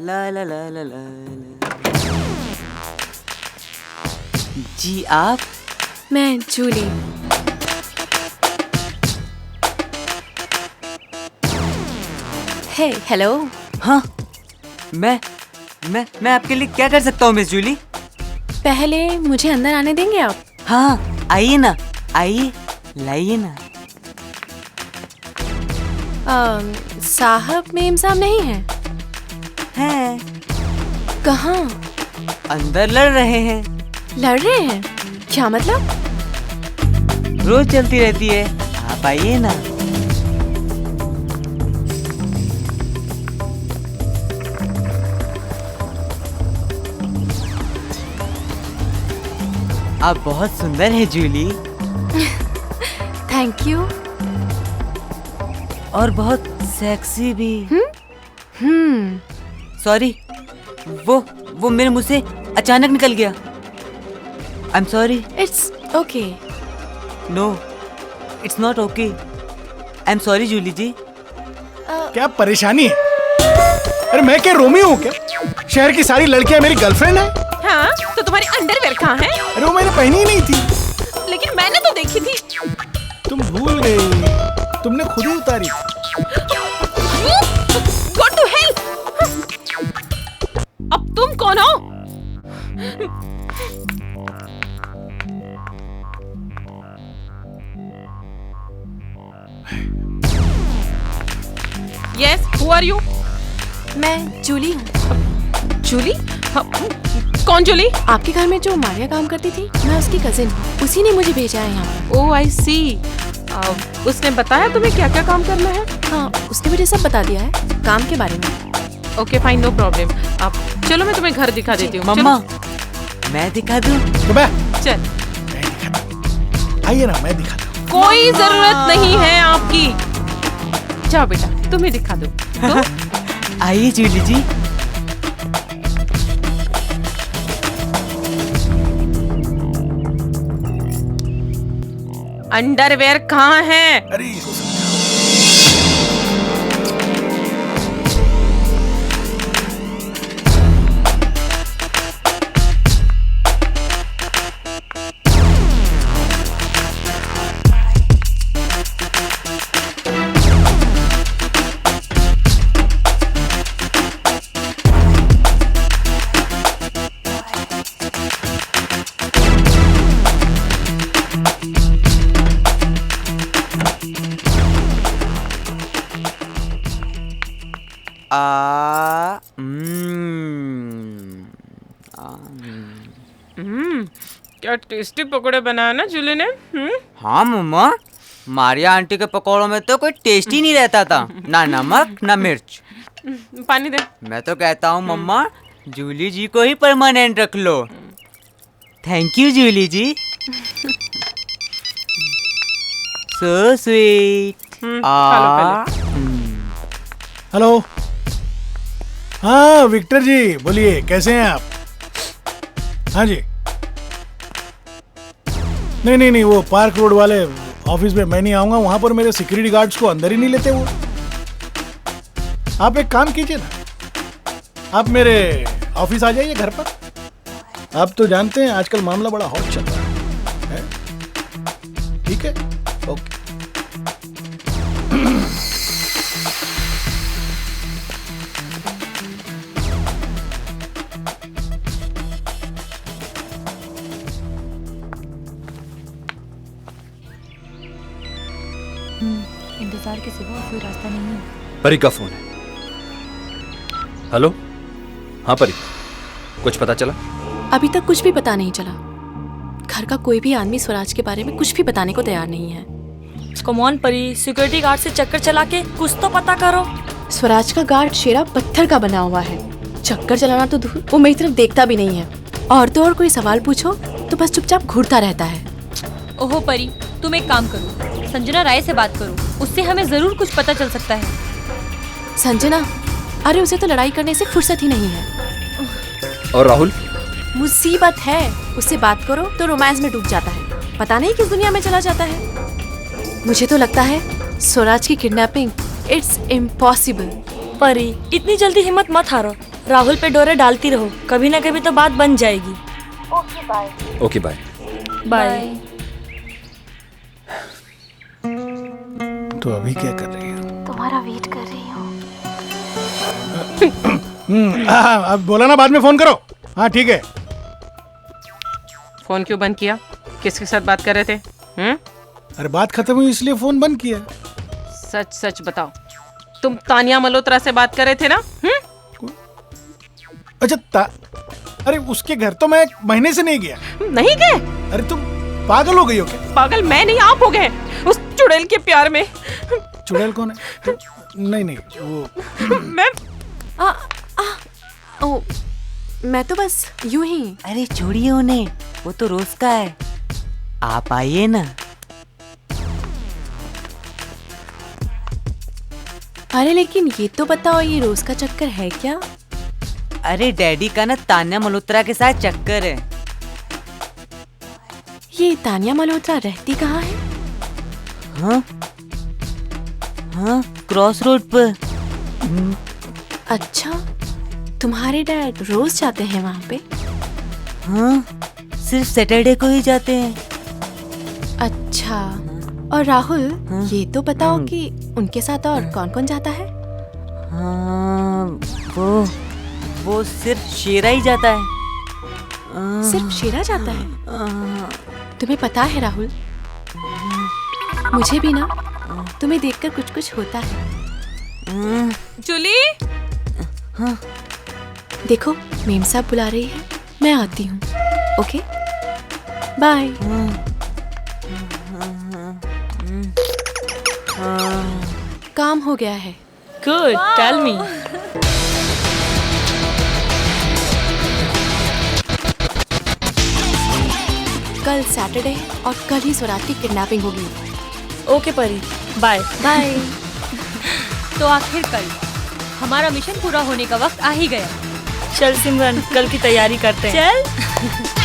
ला ला ला ला ला ला। जी आप? मैं जूली। हे हेलो। हाँ, मैं आपके लिए क्या कर सकता हूँ मिस जूली? पहले मुझे अंदर आने देंगे आप? हाँ, आइए ना, आइए, लाइए ना। साहब मेम साहब नहीं है? हैं? कहाँ? अंदर लड़ रहे हैं। लड़ रहे हैं? क्या मतलब? रोज चलती रहती है, आप आइए ना। आप बहुत सुंदर है जूली। Thank you. और बहुत सेक्सी भी। सॉरी, वो मेरे मुंह से अचानक निकल गया। I am sorry. It's okay. No, it's not okay. I am sorry Julie ji. क्या परेशानी है? अरे मैं क्या रोमियो हूँ क्या? शहर की सारी लड़कियां मेरी गर्लफ्रेंड है। हाँ, तो तुम्हारी अंडरवेयर कहाँ है? अरे वो मैंने पहनी ही नहीं थी। लेकिन मैंने तो देखी थी। तुम भूल गई, तुमने खुद ही उतारी। Go to hell! अब तुम कौन हो? Yes, who are you? मैं जूली हूँ। जूली? कौन जूली? आपके घर में जो मारिया काम करती थी, मैं उसकी कजिन हूँ। उसी ने मुझे भेजा है यहाँ। Oh, I see. उसने बताया तुम्हें क्या क्या काम करना है? हाँ, उसने मुझे सब बता दिया है काम के बारे में। Okay fine, no problem. अब चलो मैं तुम्हें घर दिखा देती हूँ। मम्मा, मैं दिखा दूँ? तो चल। मैं दिखाता हूँ। आइए ना, मैं दिखाता हूँ। कोई जरूरत नहीं है आपकी। जाओ बेटा, तुम्हें दिखा दो। आइए जूली जी। अंडरवेयर कहाँ है? अरे क्या टेस्टी पकोड़े बनाया ना जूली ने। हाँ मम्मा, मारिया आंटी के पकौड़ों में तो कोई टेस्ट ही नहीं रहता था, ना नमक ना मिर्च। पानी दे। मैं तो कहता हूँ मम्मा, जूली जी को ही परमानेंट रख लो। Thank you Julie ji. So sweet. खा लो पहले। हेलो। हाँ विक्टर जी, बोलिए कैसे हैं आप? हाँ जी। नहीं, वो पार्क रोड वाले ऑफिस में मैं नहीं आऊंगा। वहां पर मेरे सिक्योरिटी गार्ड्स को अंदर ही नहीं लेते वो। आप एक काम कीजिए ना, आप मेरे ऑफिस आ जाइए घर पर। आप तो जानते हैं आजकल मामला बड़ा हॉट चल रहा है? ठीक है, ओके। इंतजार के सिवा कोई रास्ता नहीं है। परी का फोन है। हेलो। हाँ परी, कुछ पता चला? अभी तक कुछ भी पता नहीं चला। घर का कोई भी आदमी स्वराज के बारे में कुछ भी बताने को तैयार नहीं है। कम ऑन परी, सिक्योरिटी गार्ड से चक्कर चला के कुछ तो पता करो। स्वराज का गार्ड शेरा पत्थर का बना हुआ है। चक्कर चलाना तो दूर, वो मेरी तरफ देखता भी नहीं है। और तो और कोई सवाल पूछो तो बस चुपचाप घूरता रहता है। ओहो परी, तुम एक काम करो, संजना राय से बात करो, उससे हमें जरूर कुछ पता चल सकता है। संजना? अरे उसे तो लड़ाई करने से फुर्सत ही नहीं है। और राहुल? मुसीबत है, उससे बात करो तो रोमांस में डूब जाता है, पता नहीं किस दुनिया में चला जाता है। मुझे तो लगता है स्वराज की किडनैपिंग इट्स इम्पॉसिबल। परी, इतनी जल्दी हिम्मत मत हारो, राहुल पे डोरे डालती रहो, कभी ना कभी तो बात बन जाएगी। Okay bye. बाय। तो अभी क्या कर रही है? तुम्हारा वेट कर रही हूँ। अब बोला ना बाद में फोन करो। हाँ ठीक है। फोन क्यों बंद किया? किसके साथ बात कर रहे थे? अरे बात खत्म हुई इसलिए फोन बंद किया। सच सच बताओ, तुम तानिया मल्होत्रा से बात कर रहे थे ना? अच्छा अरे उसके घर तो मैं 1 महीने से नहीं गया। नहीं गए? अरे तुम पागल हो गई हो क्या? पागल मैं नहीं, आप हो गए उस चुड़ैल के प्यार में। चुड़ैल कौन है? नहीं वो मैं ओ, मैं तो बस यूं ही। अरे छोड़िए उन्हें, वो तो रोज का है। आप आइए ना। अरे लेकिन ये तो बताओ, ये रोज का चक्कर है क्या? अरे डैडी का ना तान्या मल्होत्रा के साथ चक्कर है। ये तानिया मल्होत्रा रहती कहाँ है? हाँ हाँ, क्रॉस रोड पर। अच्छा, तुम्हारे डैड रोज जाते हैं वहाँ पे? हाँ, सिर्फ सैटरडे को ही जाते हैं। अच्छा, और राहुल ये तो बताओ कि उनके साथ और कौन कौन जाता है? हाँ, वो सिर्फ शेरा ही जाता है। सिर्फ शेरा जाता है? तुम्हें पता है राहुल, मुझे भी ना तुम्हें देखकर कुछ कुछ होता है। जूली, देखो मेम साहब बुला रही है, मैं आती हूँ। Okay bye. काम हो गया है। Good, tell me. कल सैटरडे है और कल ही स्वराज की किडनैपिंग होगी। ओके परी, बाय। बाय। तो आखिर कल हमारा मिशन पूरा होने का वक्त आ ही गया। चल सिमरन, कल की तैयारी करते हैं। चल।